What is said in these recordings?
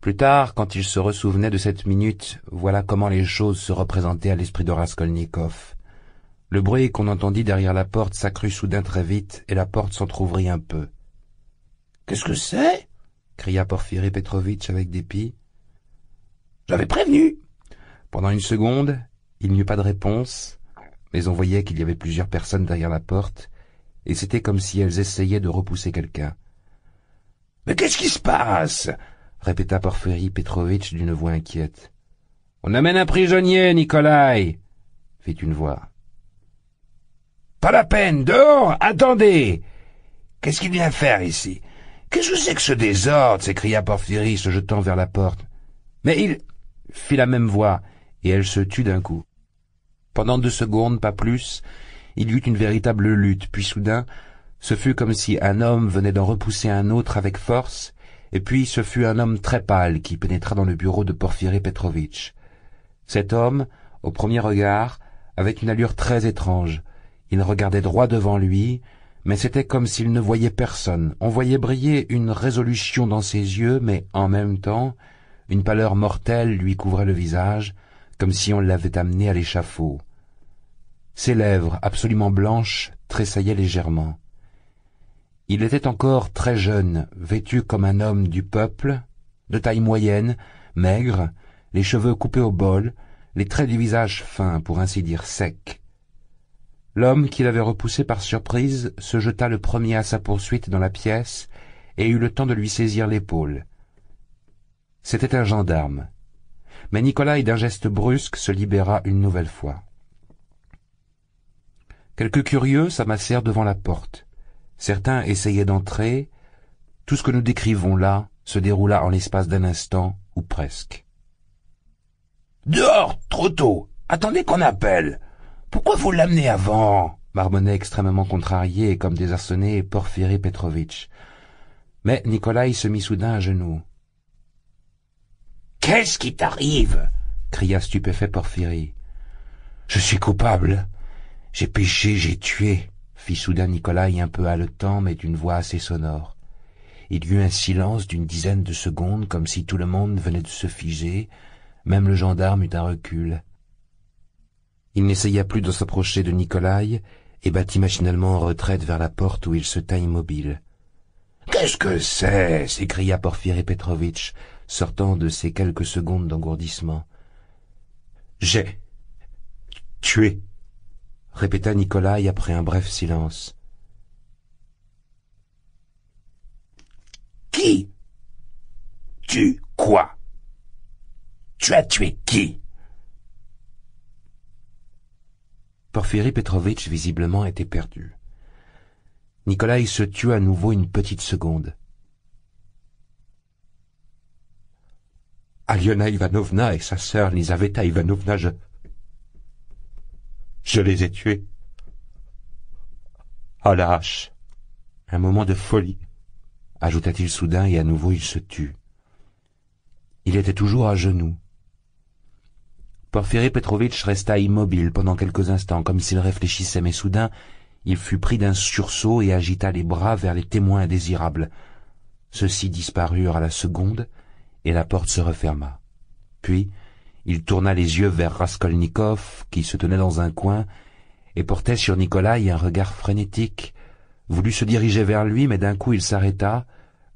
Plus tard, quand il se ressouvenait de cette minute, voilà comment les choses se représentaient à l'esprit de Raskolnikov. Le bruit qu'on entendit derrière la porte s'accrut soudain très vite, et la porte s'entr'ouvrit un peu. « Qu'est-ce que c'est » cria Porfiri Petrovitch avec dépit. « J'avais prévenu !» Pendant une seconde, il n'y eut pas de réponse, mais on voyait qu'il y avait plusieurs personnes derrière la porte, et c'était comme si elles essayaient de repousser quelqu'un. « Mais qu'est-ce qui se passe ?» répéta Porfiri Petrovitch d'une voix inquiète. « On amène un prisonnier, Nikolai !» fit une voix. « Pas la peine, dehors, attendez ! Qu'est-ce qu'il vient faire ici ? Qu'est-ce que c'est que ce désordre ?» s'écria Porfiri, se jetant vers la porte. « Mais il... » fit la même voix, et elle se tut d'un coup. Pendant 2 secondes, pas plus, il y eut une véritable lutte, puis soudain, ce fut comme si un homme venait d'en repousser un autre avec force, et puis ce fut un homme très pâle qui pénétra dans le bureau de Porfiri Petrovitch. Cet homme, au premier regard, avait une allure très étrange. Il regardait droit devant lui, mais c'était comme s'il ne voyait personne. On voyait briller une résolution dans ses yeux, mais en même temps, une pâleur mortelle lui couvrait le visage, comme si on l'avait amené à l'échafaud. Ses lèvres, absolument blanches, tressaillaient légèrement. Il était encore très jeune, vêtu comme un homme du peuple, de taille moyenne, maigre, les cheveux coupés au bol, les traits du visage fins, pour ainsi dire secs. L'homme qui l'avait repoussé par surprise se jeta le premier à sa poursuite dans la pièce et eut le temps de lui saisir l'épaule. C'était un gendarme. Mais Nikolai, d'un geste brusque, se libéra une nouvelle fois. Quelques curieux s'amassèrent devant la porte. Certains essayaient d'entrer. Tout ce que nous décrivons là se déroula en l'espace d'un instant, ou presque. « Dehors, trop tôt. Attendez qu'on appelle. Pourquoi vous l'amenez avant ?» marmonnait extrêmement contrarié et comme désarçonné Porfiri Petrovitch. Mais Nikolai se mit soudain à genoux. « Qu'est-ce qui t'arrive » cria stupéfait Porfiri. « Je suis coupable. J'ai péché, j'ai tué. » fit soudain Nikolai un peu haletant, mais d'une voix assez sonore. Il y eut un silence d'une dizaine de secondes, comme si tout le monde venait de se figer. Même le gendarme eut un recul. Il n'essaya plus de s'approcher de Nikolai et battit machinalement en retraite vers la porte où il se tint immobile. « Qu'est-ce que c'est » s'écria Porfiri Petrovitch, sortant de ces quelques secondes d'engourdissement. « J'ai tué » répéta Nikolai après un bref silence. « Qui ? Tu quoi ? Tu as tué qui ?» Porfiri Petrovitch visiblement était perdu. Nikolai se tut à nouveau une petite seconde. « Aliona Ivanovna et sa sœur Lizaveta Ivanovna, je les ai tués. À la hache. » Un moment de folie, ajouta-t-il soudain, et à nouveau il se tut. Il était toujours à genoux. Porfiri Petrovitch resta immobile pendant quelques instants, comme s'il réfléchissait, mais soudain, il fut pris d'un sursaut et agita les bras vers les témoins indésirables. Ceux-ci disparurent à la seconde, et la porte se referma. Puis, il tourna les yeux vers Raskolnikov, qui se tenait dans un coin, et portait sur Nikolai un regard frénétique, voulut se diriger vers lui, mais d'un coup il s'arrêta,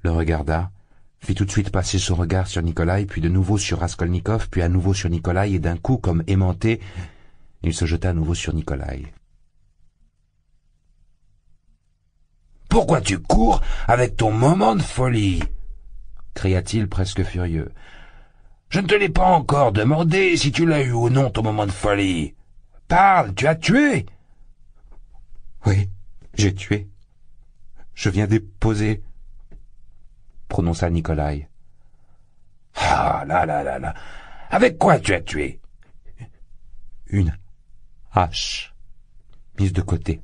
le regarda, fit tout de suite passer son regard sur Nikolai, puis de nouveau sur Raskolnikov, puis à nouveau sur Nikolai, et d'un coup, comme aimanté, il se jeta à nouveau sur Nikolai. « Pourquoi tu cours avec ton moment de folie » cria-t-il presque furieux. « Je ne te l'ai pas encore demandé si tu l'as eu ou non ton moment de folie. Parle, tu as tué » ?»« Oui, j'ai tué. Je viens déposer... » prononça Nikolai. « Ah là là là là. Avec quoi tu as tué ?»« Une hache mise de côté. »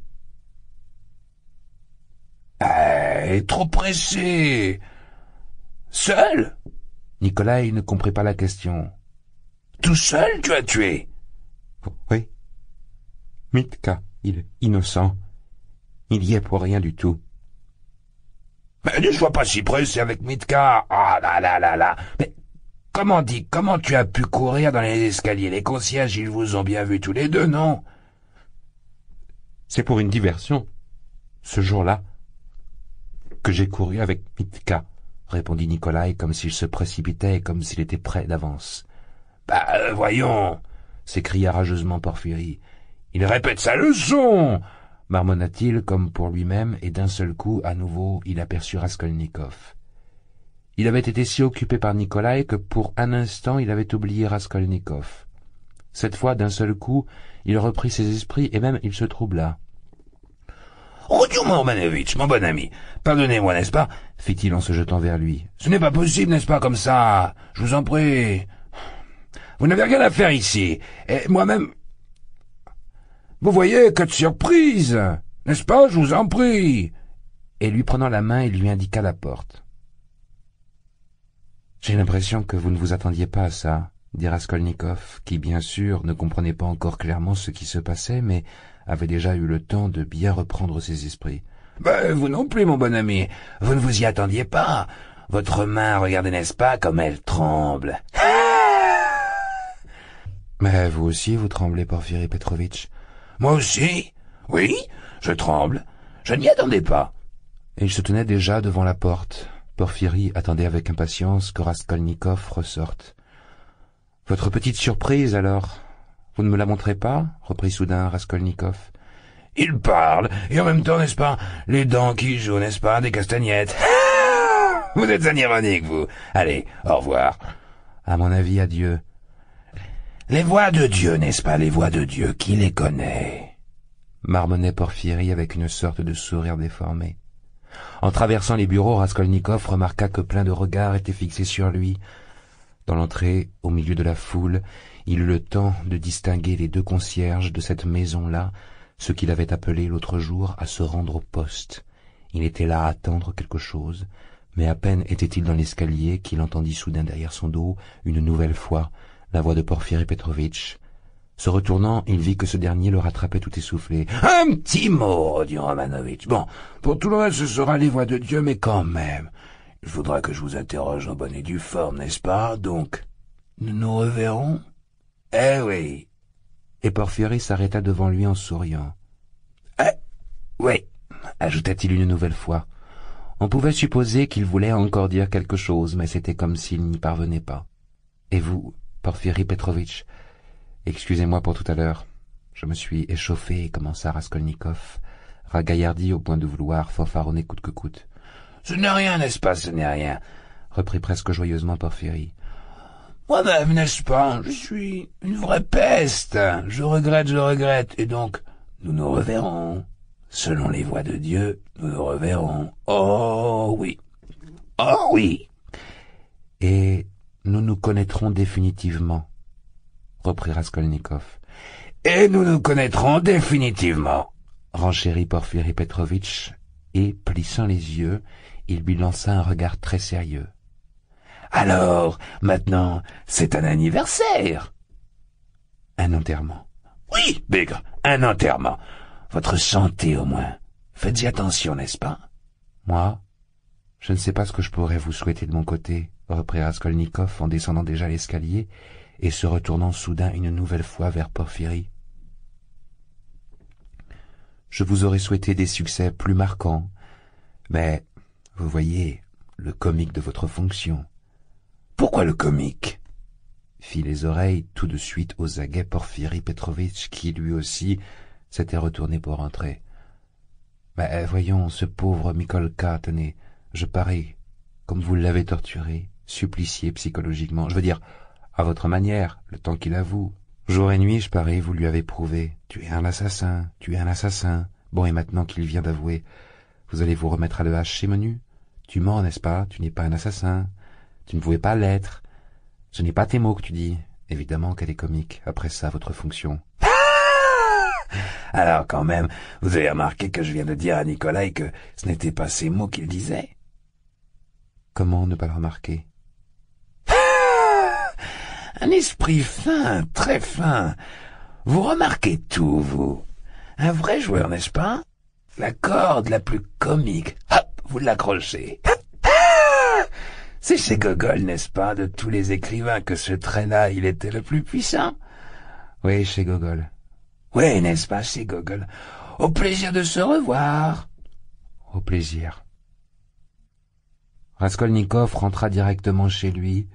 « Trop pressé. Seul ?» Nikolai ne comprit pas la question. « Tout seul tu as tué ?»« Oui. Mitka, il est innocent. Il y est pour rien du tout. » « Mais ne sois pas si pressé avec Mitka. Ah là là là là. Mais comment tu as pu courir dans les escaliers? Les concierges, ils vous ont bien vu tous les deux, non? C'est pour une diversion, ce jour-là, que j'ai couru avec Mitka, répondit Nikolai comme s'il se précipitait et comme s'il était prêt d'avance. Voyons, s'écria rageusement Porphyrie. il répète sa leçon, marmonna-t-il comme pour lui-même, et d'un seul coup, à nouveau, il aperçut Raskolnikov. Il avait été si occupé par Nikolai que pour un instant il avait oublié Raskolnikov. Cette fois, d'un seul coup, il reprit ses esprits et même il se troubla. « Rodion Romanovitch, mon bon ami, pardonnez-moi, n'est-ce pas ?» fit-il en se jetant vers lui. « Ce n'est pas possible, n'est-ce pas, comme ça? Je vous en prie. Vous n'avez rien à faire ici. Et moi-même... Vous voyez, que de surprise, n'est-ce pas? Je vous en prie. » Et lui prenant la main, il lui indiqua la porte. « J'ai l'impression que vous ne vous attendiez pas à ça, » dit Raskolnikov, qui, bien sûr, ne comprenait pas encore clairement ce qui se passait, mais avait déjà eu le temps de bien reprendre ses esprits. « Vous non plus, mon bon ami. Vous ne vous y attendiez pas. Votre main, regardez, n'est-ce pas, comme elle tremble. » Mais vous aussi, vous tremblez, Porphyri Petrovitch. Moi aussi? Oui, je tremble. Je n'y attendais pas. Et il se tenait déjà devant la porte. Porphyri attendait avec impatience que Raskolnikov ressorte. « Votre petite surprise, alors? Vous ne me la montrez pas ?» reprit soudain Raskolnikov. « Il parle, et en même temps, n'est-ce pas, les dents qui jouent, n'est-ce pas, des castagnettes. Vous êtes un ironique, vous. Allez, au revoir. »« À mon avis, adieu. » « Les voix de Dieu, n'est-ce pas, les voix de Dieu, qui les connaît ?» marmonnait Porphyri avec une sorte de sourire déformé. En traversant les bureaux, Raskolnikov remarqua que plein de regards étaient fixés sur lui. Dans l'entrée, au milieu de la foule, il eut le temps de distinguer les deux concierges de cette maison-là, ceux qu'il avait appelés l'autre jour à se rendre au poste. Il était là à attendre quelque chose, mais à peine était-il dans l'escalier qu'il entendit soudain derrière son dos, une nouvelle fois, la voix de Porphyri Petrovitch. Se retournant, il vit que ce dernier le rattrapait tout essoufflé. « Un petit mot, Rodion Romanovitch. Bon, pour tout le reste, ce sera les voix de Dieu, mais quand même, il faudra que je vous interroge en bonne et due forme, n'est-ce pas? Donc, nous nous reverrons? Eh oui. » Et Porphyri s'arrêta devant lui en souriant. « Eh, oui, » ajouta-t-il une nouvelle fois. On pouvait supposer qu'il voulait encore dire quelque chose, mais c'était comme s'il n'y parvenait pas. « Et vous, Porphyri Petrovitch, excusez-moi pour tout à l'heure. Je me suis échauffé, commença Raskolnikov, ragaillardi au point de vouloir fanfaronner coûte que coûte. « Ce n'est rien, n'est-ce pas, ce n'est rien, » reprit presque joyeusement Porphyri. « Moi-même, n'est-ce pas, je suis une vraie peste. Je regrette, et donc, nous nous reverrons. Selon les voies de Dieu, nous nous reverrons. Oh oui, oh oui. » « Et nous nous connaîtrons définitivement, » reprit Raskolnikov. « Et nous nous connaîtrons définitivement, » renchérit Porphyri Petrovitch, et, plissant les yeux, il lui lança un regard très sérieux. « Alors, maintenant, c'est un anniversaire. »« Un enterrement. »« Oui, Bigre, un enterrement. Votre santé, au moins. Faites-y attention, n'est-ce pas ?»« Moi, je ne sais pas ce que je pourrais vous souhaiter de mon côté, » reprit Raskolnikov en descendant déjà l'escalier et se retournant soudain une nouvelle fois vers Porphyri. « Je vous aurais souhaité des succès plus marquants, mais, vous voyez, le comique de votre fonction. »« Pourquoi le comique ?» fit les oreilles tout de suite aux aguets Porphyri Petrovitch, qui lui aussi s'était retourné pour rentrer. « Mais voyons, ce pauvre Mikolka, tenez, je parie, comme vous l'avez torturé, supplicié psychologiquement, je veux dire, à votre manière, le temps qu'il avoue. Jour et nuit, je parie, vous lui avez prouvé, tu es un assassin, tu es un assassin. Bon, et maintenant qu'il vient d'avouer, vous allez vous remettre à le hacher menu? Tu mens, n'est-ce pas? Tu n'es pas un assassin. Tu ne pouvais pas l'être. Ce n'est pas tes mots que tu dis. Évidemment qu'elle est comique, après ça, votre fonction. Alors quand même, vous avez remarqué que je viens de dire à Nikolai que ce n'était pas ces mots qu'il disait. Comment ne pas le remarquer? Un esprit fin, très fin. Vous remarquez tout, vous. Un vrai joueur, n'est-ce pas? La corde la plus comique, hop, vous l'accrochez. C'est chez Gogol, n'est-ce pas, de tous les écrivains que ce trait-là, il était le plus puissant? Oui, chez Gogol. Oui, n'est-ce pas, chez Gogol? Au plaisir de se revoir. Au plaisir. Raskolnikov rentra directement chez lui.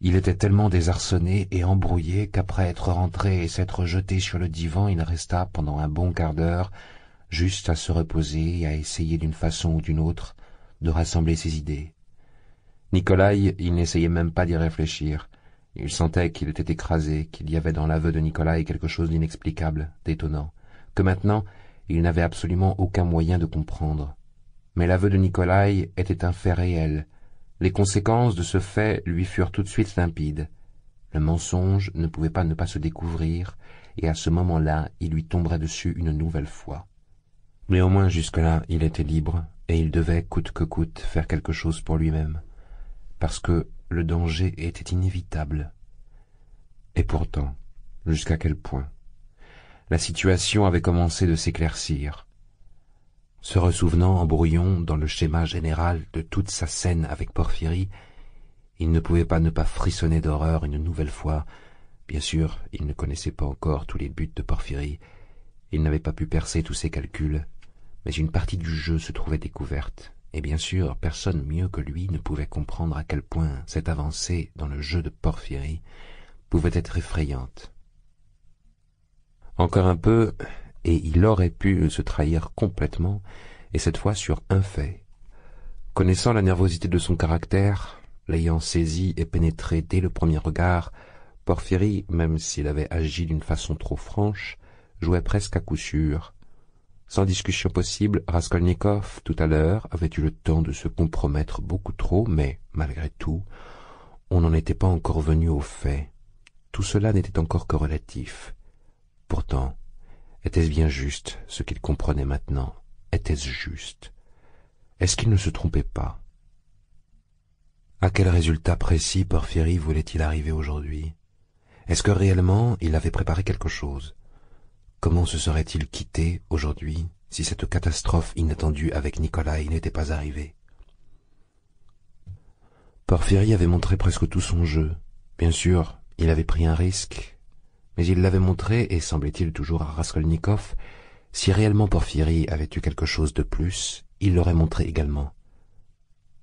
Il était tellement désarçonné et embrouillé qu'après être rentré et s'être jeté sur le divan, il resta pendant un bon quart d'heure, juste à se reposer et à essayer d'une façon ou d'une autre de rassembler ses idées. Nikolaï, il n'essayait même pas d'y réfléchir. Il sentait qu'il était écrasé, qu'il y avait dans l'aveu de Nikolaï quelque chose d'inexplicable, d'étonnant, que maintenant il n'avait absolument aucun moyen de comprendre. Mais l'aveu de Nikolaï était un fait réel. Les conséquences de ce fait lui furent tout de suite limpides. Le mensonge ne pouvait pas ne pas se découvrir, et à ce moment-là, il lui tomberait dessus une nouvelle fois. Mais au moins jusque-là, il était libre, et il devait, coûte que coûte, faire quelque chose pour lui-même, parce que le danger était inévitable. Et pourtant, jusqu'à quel point? La situation avait commencé de s'éclaircir. Se ressouvenant en brouillon dans le schéma général de toute sa scène avec Porphyrie, il ne pouvait pas ne pas frissonner d'horreur une nouvelle fois. Bien sûr, il ne connaissait pas encore tous les buts de Porphyrie, il n'avait pas pu percer tous ses calculs, mais une partie du jeu se trouvait découverte, et bien sûr, personne mieux que lui ne pouvait comprendre à quel point cette avancée dans le jeu de Porphyrie pouvait être effrayante. Encore un peu, et il aurait pu se trahir complètement, et cette fois sur un fait. Connaissant la nervosité de son caractère, l'ayant saisi et pénétré dès le premier regard, Porphyrie, même s'il avait agi d'une façon trop franche, jouait presque à coup sûr. Sans discussion possible, Raskolnikov, tout à l'heure, avait eu le temps de se compromettre beaucoup trop, mais, malgré tout, on n'en était pas encore venu au fait. Tout cela n'était encore que relatif. Pourtant, était-ce bien juste ce qu'il comprenait maintenant? Était-ce juste? Est-ce qu'il ne se trompait pas? À quel résultat précis Porphyrie voulait-il arriver aujourd'hui? Est-ce que réellement il avait préparé quelque chose? Comment se serait-il quitté aujourd'hui si cette catastrophe inattendue avec Nikolaï n'était pas arrivée? Porphyrie avait montré presque tout son jeu. Bien sûr, il avait pris un risque, mais il l'avait montré, et semblait-il toujours à Raskolnikov, si réellement Porphyrie avait eu quelque chose de plus, il l'aurait montré également.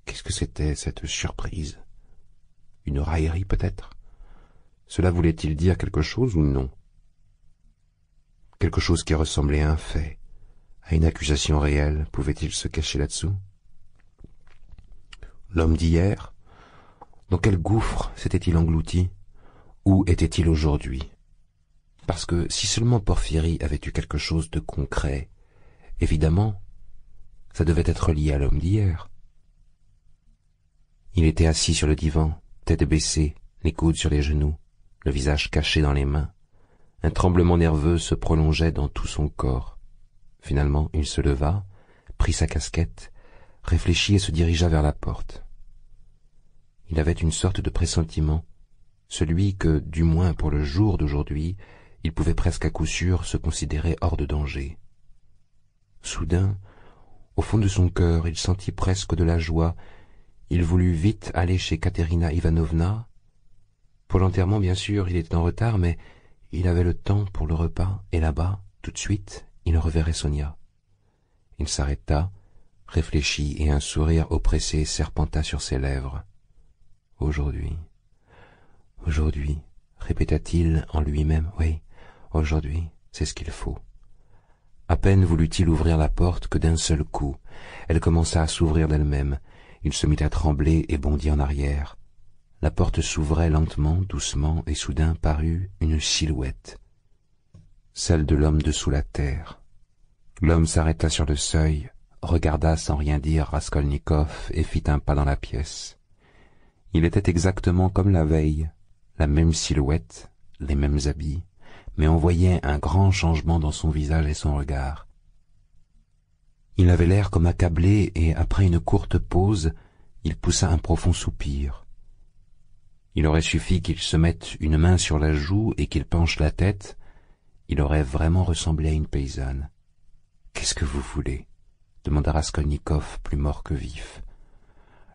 Qu'est-ce que c'était, cette surprise? Une raillerie, peut-être? Cela voulait-il dire quelque chose ou non? Quelque chose qui ressemblait à un fait, à une accusation réelle, pouvait-il se cacher là-dessous? L'homme d'hier? Dans quel gouffre s'était-il englouti? Où était-il aujourd'hui? Parce que si seulement Porphyrie avait eu quelque chose de concret, évidemment, ça devait être lié à l'homme d'hier. Il était assis sur le divan, tête baissée, les coudes sur les genoux, le visage caché dans les mains. Un tremblement nerveux se prolongeait dans tout son corps. Finalement, il se leva, prit sa casquette, réfléchit et se dirigea vers la porte. Il avait une sorte de pressentiment, celui que, du moins pour le jour d'aujourd'hui, il pouvait presque à coup sûr se considérer hors de danger. Soudain, au fond de son cœur, il sentit presque de la joie. Il voulut vite aller chez Katerina Ivanovna. Pour l'enterrement, bien sûr, il était en retard, mais il avait le temps pour le repas, et là-bas, tout de suite, il reverrait Sonia. Il s'arrêta, réfléchit, et un sourire oppressé serpenta sur ses lèvres. Aujourd'hui, répéta-t-il en lui-même, oui, aujourd'hui, c'est ce qu'il faut. À peine voulut-il ouvrir la porte que d'un seul coup, elle commença à s'ouvrir d'elle-même. Il se mit à trembler et bondit en arrière. La porte s'ouvrait lentement, doucement, et soudain parut une silhouette, celle de l'homme dessous la terre. L'homme s'arrêta sur le seuil, regarda sans rien dire Raskolnikov et fit un pas dans la pièce. Il était exactement comme la veille, la même silhouette, les mêmes habits, mais on voyait un grand changement dans son visage et son regard. Il avait l'air comme accablé et, après une courte pause, il poussa un profond soupir. Il aurait suffi qu'il se mette une main sur la joue et qu'il penche la tête, il aurait vraiment ressemblé à une paysanne. « Qu'est-ce que vous voulez ?» demanda Raskolnikov, plus mort que vif.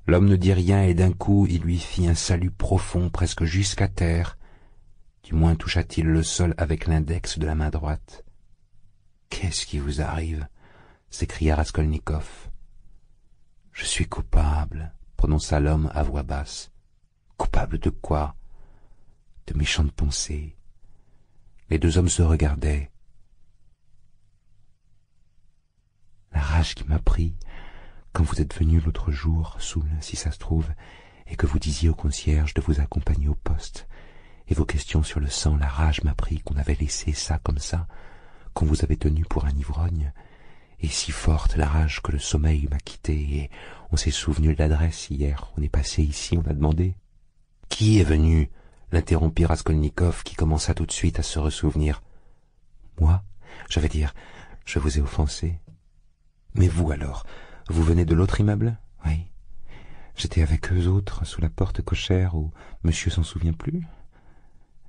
L'homme ne dit rien et d'un coup il lui fit un salut profond presque jusqu'à terre. Du moins toucha-t-il le sol avec l'index de la main droite. « Qu'est-ce qui vous arrive ?» s'écria Raskolnikov. « Je suis coupable, » prononça l'homme à voix basse. « Coupable de quoi ?»« De méchantes pensées. » Les deux hommes se regardaient. « La rage qui m'a pris quand vous êtes venu l'autre jour, saoul, si ça se trouve, et que vous disiez au concierge de vous accompagner au poste, et vos questions sur le sang, la rage m'a pris qu'on avait laissé ça comme ça, qu'on vous avait tenu pour un ivrogne, et si forte la rage que le sommeil m'a quitté, et on s'est souvenu de l'adresse hier, on est passé ici, on a demandé. »« Qui est venu ?» l'interrompit Raskolnikov, qui commença tout de suite à se ressouvenir. « Moi, je vais dire, je vous ai offensé. »« Mais vous alors, vous venez de l'autre immeuble ?»« Oui. J'étais avec eux autres, sous la porte cochère, où monsieur s'en souvient plus.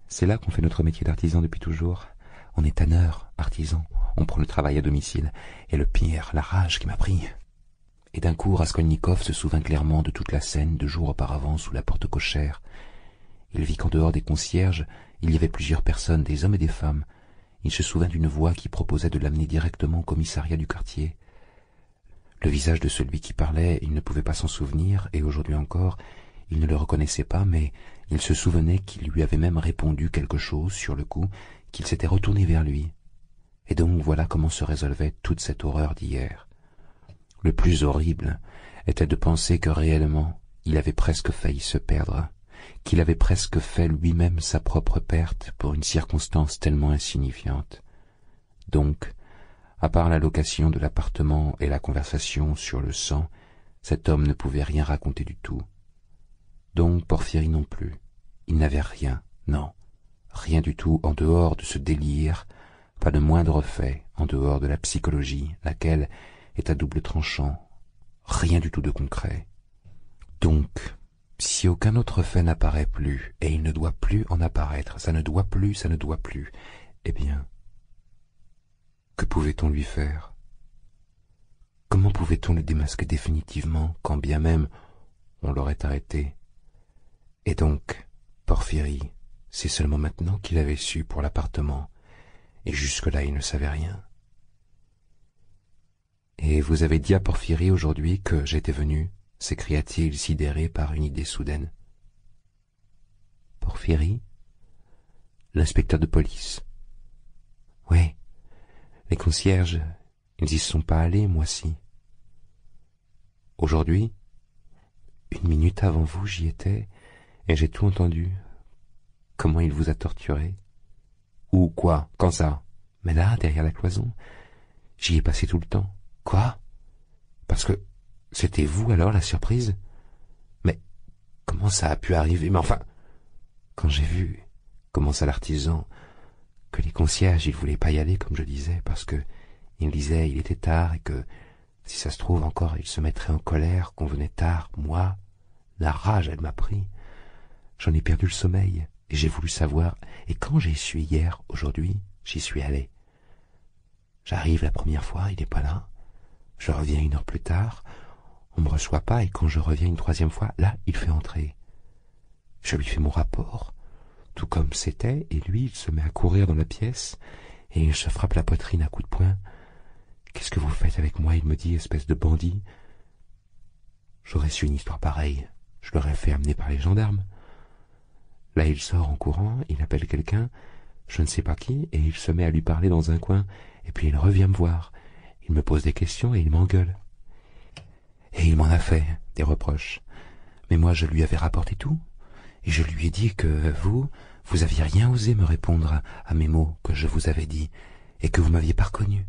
C'est là qu'on fait notre métier d'artisan depuis toujours. On est tanneur, artisan, on prend le travail à domicile, et le pire, la rage qui m'a pris. » Et d'un coup, Raskolnikov se souvint clairement de toute la scène 2 jours auparavant sous la porte cochère. Il vit qu'en dehors des concierges, il y avait plusieurs personnes, des hommes et des femmes. Il se souvint d'une voix qui proposait de l'amener directement au commissariat du quartier. Le visage de celui qui parlait, il ne pouvait pas s'en souvenir, et aujourd'hui encore, il ne le reconnaissait pas, mais il se souvenait qu'il lui avait même répondu quelque chose sur le coup, qu'il s'était retourné vers lui. Et donc voilà comment se résolvait toute cette horreur d'hier. Le plus horrible était de penser que réellement, il avait presque failli se perdre, qu'il avait presque fait lui-même sa propre perte pour une circonstance tellement insignifiante. Donc, à part la location de l'appartement et la conversation sur le sang, cet homme ne pouvait rien raconter du tout. Donc Porphyrie non plus. Il n'avait rien, non, rien du tout en dehors de ce délire, pas de moindre fait en dehors de la psychologie, laquelle est à double tranchant, rien du tout de concret. Donc, si aucun autre fait n'apparaît plus, et il ne doit plus en apparaître, ça ne doit plus, eh bien, que pouvait-on lui faire? Comment pouvait-on le démasquer définitivement, quand bien même on l'aurait arrêté? Et donc, Porphyrie, c'est seulement maintenant qu'il avait su pour l'appartement, et jusque-là il ne savait rien. « Et vous avez dit à Porphyrie aujourd'hui que j'étais venu ?» s'écria-t-il sidéré par une idée soudaine. « Porphyrie ? L'inspecteur de police ? Oui, les concierges, ils y sont pas allés, moi si. Aujourd'hui, 1 minute avant vous, j'y étais, et j'ai tout entendu. Comment il vous a torturé. Où, quoi, quand ça? Mais là, derrière la cloison, j'y ai passé tout le temps. Quoi? Parce que c'était vous alors la surprise? Mais comment ça a pu arriver? Mais enfin, quand j'ai vu, commença l'artisan, que les concierges, ils voulaient pas y aller, comme je disais, parce que ils disaient il était tard et que, si ça se trouve encore, ils se mettraient en colère qu'on venait tard. Moi, la rage, elle m'a pris. J'en ai perdu le sommeil, et j'ai voulu savoir, et quand j'ai su hier, aujourd'hui, j'y suis allé. J'arrive la première fois, il n'est pas là. Je reviens 1 heure plus tard, on me reçoit pas, et quand je reviens une 3e fois, là, il fait entrer. Je lui fais mon rapport, tout comme c'était, et lui, il se met à courir dans la pièce, et il se frappe la poitrine à coups de poing. « Qu'est-ce que vous faites avec moi ?» il me dit, espèce de bandit. J'aurais su une histoire pareille, je l'aurais fait amener par les gendarmes. Là, il sort en courant, il appelle quelqu'un, je ne sais pas qui, et il se met à lui parler dans un coin, et puis il revient me voir. Il me pose des questions et il m'engueule. Et il m'en a fait des reproches. Mais moi, je lui avais rapporté tout, et je lui ai dit que vous aviez rien osé me répondre à mes mots que je vous avais dit, et que vous m'aviez pas reconnu.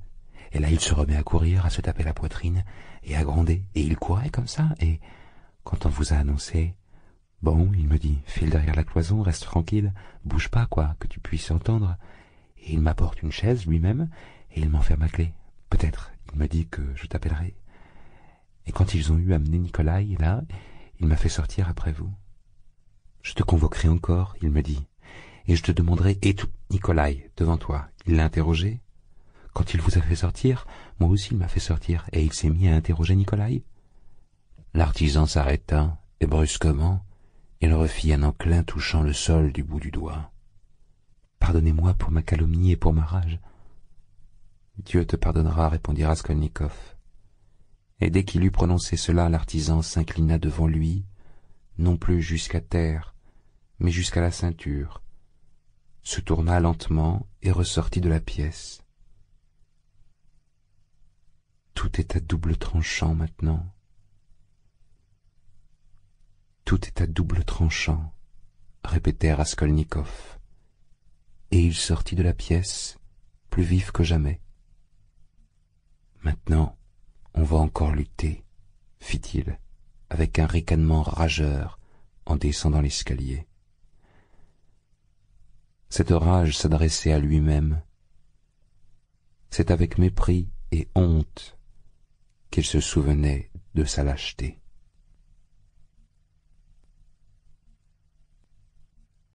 Et là, il se remet à courir, à se taper la poitrine, et à gronder, et il courait comme ça, et quand on vous a annoncé, bon, il me dit, file derrière la cloison, reste tranquille, bouge pas, quoi, que tu puisses entendre. Et il m'apporte une chaise lui-même, et il m'enferme à clé. Peut-être, il me dit que je t'appellerai. Et quand ils ont eu amené Nikolai, là, il m'a fait sortir après vous. Je te convoquerai encore, il me dit, et je te demanderai, et tout, Nikolai, devant toi, il l'a interrogé. Quand il vous a fait sortir, moi aussi il m'a fait sortir, et il s'est mis à interroger Nikolai. L'artisan s'arrêta, et brusquement, il refit un enclin touchant le sol du bout du doigt. « Pardonnez-moi pour ma calomnie et pour ma rage. »« Dieu te pardonnera, répondit Raskolnikov. Et dès qu'il eut prononcé cela, l'artisan s'inclina devant lui, non plus jusqu'à terre, mais jusqu'à la ceinture, se tourna lentement et ressortit de la pièce. Tout est à double tranchant maintenant. Tout est à double tranchant, répétait Raskolnikov, et il sortit de la pièce, plus vif que jamais. Maintenant, on va encore lutter, fit-il, avec un ricanement rageur en descendant l'escalier. Cette rage s'adressait à lui-même. C'est avec mépris et honte qu'il se souvenait de sa lâcheté.